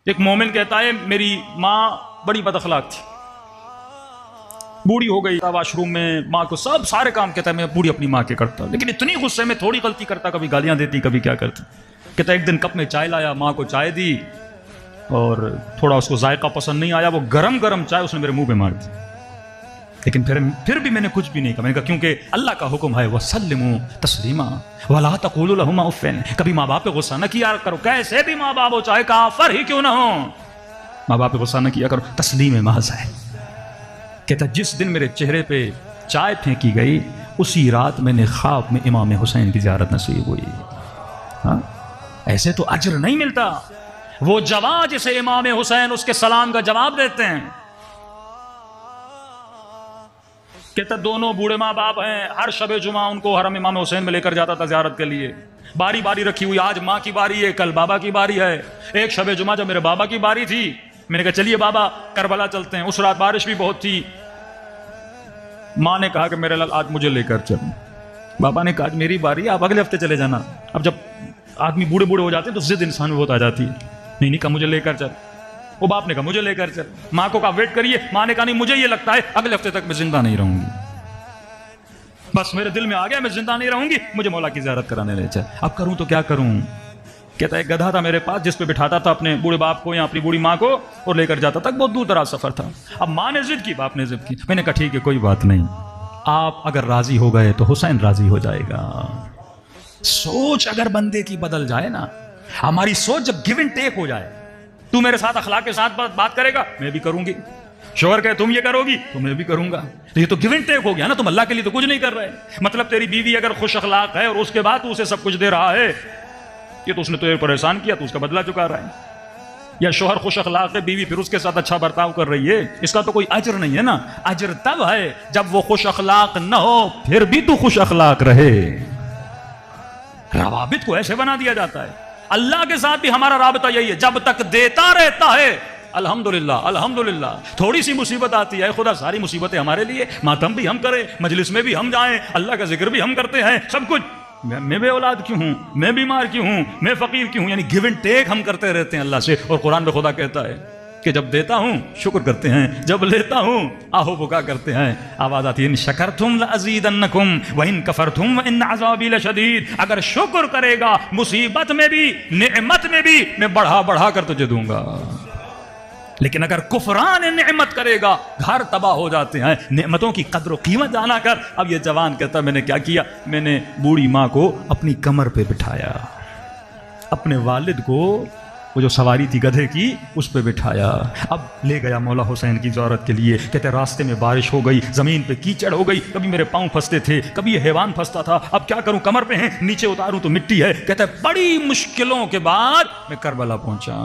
ایک مومن کہتا ہے میری ماں بڑی بد اخلاق تھی، بوڑھی ہو گئی، واش روم میں ماں کو سارے کام کہتا ہے میں بوڑھی اپنی ماں کے کرتا، لیکن اتنی غصے میں تھوڑی غلطی کرتا، کبھی گالیاں دیتی کبھی کیا کرتی۔ کہتا ایک دن کپ میں چائے لایا، ماں کو چائے دی اور تھوڑا اس کو ذائقہ پسند نہیں آیا، وہ گرم گرم چائے اس نے میرے منہ پہ مار دی، لیکن پھر بھی میں نے کچھ بھی نہیں کہا۔ میں نے کہا کیونکہ اللہ کا حکم ہے وَسَلِّمُوا تَسْلِيمًا وَلَا تَقُولُوا لَهُمَا اُفٍّ، کبھی ماں باپ پہ غصہ نہ کیا کرو، کیسے بھی ماں باپ ہو چاہے کافر ہی کیوں نہ ہو، ماں باپ پہ غصہ نہ کیا کرو، تسلیم محض ہے۔ کہتا جس دن میرے چہرے پہ چائے پھینکی گئی اسی رات میں نے خواب میں امام حسین کی زیارت نصیب ہوئی۔ ہاں ایسے تو اجر نہیں ملتا، وہ جواب جسے امام حسین اس کے سلام کا جواب دیتے ہیں۔ کہتا دونوں بوڑھے ماں باپ ہیں، ہر شب جمعہ ان کو حرم امام حسین میں لے کر جاتا تھا زیارت کے لیے، باری باری رکھی ہوئی، آج ماں کی باری ہے، کل بابا کی باری ہے۔ ایک شب جمعہ جب میرے بابا کی باری تھی، میں نے کہا چلیے بابا کربلا چلتے ہیں، اس رات بارش بھی بہت تھی۔ ماں نے کہا کہ میرے لال آج مجھے لے کر چل، بابا نے کہا آج میری باری، آپ اگلے ہفتے چلے جانا۔ اب جب آدمی بوڑھے بوڑھے ہو جاتے ہیں تو ضد انسان میں بہت آ جاتی ہے، نہیں کہا مجھے لے کر چل، وہ باپ نے کہا مجھے لے کر چل، ماں کو کہا ویٹ کریے، ماں نے کہا نہیں مجھے یہ لگتا ہے اگلے ہفتے تک میں زندہ نہیں رہوں گی، بس میرے دل میں آ گیا میں زندہ نہیں رہوں گی، مجھے مولا کی زیارت کرانے لے چل۔ اب کروں تو کیا کروں؟ کہتا ہے گدھا تھا میرے پاس جس پہ بٹھاتا تھا اپنے بوڑھے باپ کو یا اپنی بوڑھی ماں کو اور لے کر جاتا تھا، بہت دور دراز سفر تھا۔ اب ماں نے ضد کی، باپ نے ضد کی، میں نے کہا ٹھیک ہے کوئی بات نہیں، آپ اگر راضی ہو گئے تو حسین راضی ہو جائے گا۔ سوچ اگر بندے کی بدل جائے نا، ہماری سوچ جب گیو اینڈ ٹیک ہو جائے، تو میرے ساتھ اخلاق کے ساتھ بات کرے گا میں بھی کروں گی، شوہر کہے تم یہ کرو گی تو میں بھی کروں گا، تو یہ تو گیو اینڈ ٹیک ہو گیا نا، تم اللہ کے لیے تو کچھ نہیں کر رہے۔ مطلب تیری بیوی اگر خوش اخلاق ہے اور اس کے بعد تو اسے سب کچھ دے رہا ہے، یہ تو اس نے تجھے پریشان کیا، تو اس کا بدلہ چکا رہا ہے۔ یا شوہر خوش اخلاق ہے، بیوی پھر اس کے ساتھ اچھا برتاؤ کر رہی ہے، اس کا تو کوئی اجر نہیں ہے نا، اجر تب ہے جب وہ خوش اخلاق نہ ہو پھر بھی تو خوش اخلاق رہے۔ روابط کو ایسے بنا دیا جاتا ہے، اللہ کے ساتھ بھی ہمارا رابطہ یہی ہے، جب تک دیتا رہتا ہے الحمدللہ الحمدللہ، تھوڑی سی مصیبت آتی ہے خدا ساری مصیبتیں ہمارے لیے، ماتم بھی ہم کریں، مجلس میں بھی ہم جائیں، اللہ کا ذکر بھی ہم کرتے ہیں، سب کچھ، میں بے اولاد کیوں ہوں، میں بیمار کیوں ہوں، میں فقیر کیوں ہوں، یعنی گیو اینڈ ٹیک ہم کرتے رہتے ہیں اللہ سے۔ اور قرآن میں خدا کہتا ہے کہ جب دیتا ہوں شکر کرتے ہیں، جب لیتا ہوں آہو بکا کرتے ہیں۔ آواز آتی ہے ان شکرتم لازیدنکم وان کفرتم وان عذابی لشدید، اگر شکر کرے گا مصیبت میں بھی نعمت میں بھی میں بڑھا بڑھا کر تجھے دوں گا، لیکن اگر کفران نعمت کرے گا گھر تباہ ہو جاتے ہیں۔ نعمتوں کی قدر و قیمت جانا کر۔ اب یہ جوان کہتا میں نے کیا کیا، میں نے بوڑھی ماں کو اپنی کمر پہ بٹھایا، اپنے والد کو وہ جو سواری تھی گدھے کی اس پہ بٹھایا، اب لے گیا مولا حسین کی زیارت کے لیے۔ کہتے راستے میں بارش ہو گئی، زمین پہ کیچڑ ہو گئی، کبھی میرے پاؤں پھنستے تھے، کبھی یہ حیوان پھنستا تھا، اب کیا کروں، کمر پہ ہیں، نیچے اتاروں تو مٹی ہے۔ کہتے بڑی مشکلوں کے بعد میں کربلا پہنچا،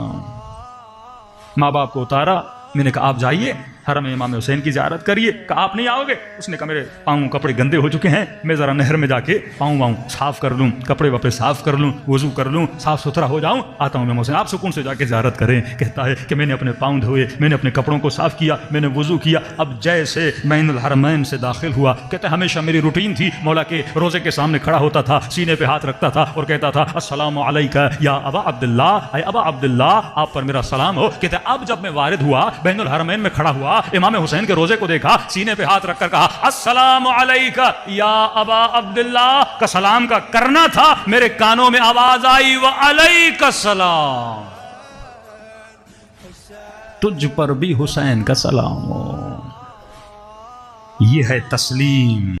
ماں باپ کو اتارا، میں نے کہا آپ جائیے حرم امام حسین کی زیارت کریے۔ کہا آپ نہیں آؤ گے؟ اس نے کہا میرے پاؤں کپڑے گندے ہو چکے ہیں، میں ذرا نہر میں جا کے پاؤں صاف کر لوں، کپڑے وپڑے صاف کر لوں، وضو کر لوں، صاف ستھرا ہو جاؤں، آتا ہوں امام حسین، آپ سکون سے جا کے زیارت کریں۔ کہتا ہے کہ میں نے اپنے پاؤں دھوئے، میں نے اپنے کپڑوں کو صاف کیا، میں نے وضو کیا، اب جیسے بین الحرمین سے داخل ہوا، کہتا ہے ہمیشہ میری روٹین تھی، مولا کے روزے کے سامنے کھڑا ہوتا تھا، سینے پہ ہاتھ رکھتا تھا اور کہتا تھا السلام علیکہ یا ابا عبداللہ، اے ابا عبداللہ آپ پر میرا سلام ہو۔ کہتا ہے اب جب میں وارد ہوا، بین الحرمین میں کھڑا ہوا، امام حسین کے روزے کو دیکھا، سینے پہ ہاتھ رکھ کر کہا السلام علیکہ یا ابا عبداللہ کا سلام کا کرنا تھا، میرے کانوں میں آواز آئی وعلیکہ السلام، تجھ پر بھی حسین کا سلام ہو۔ یہ ہے تسلیم۔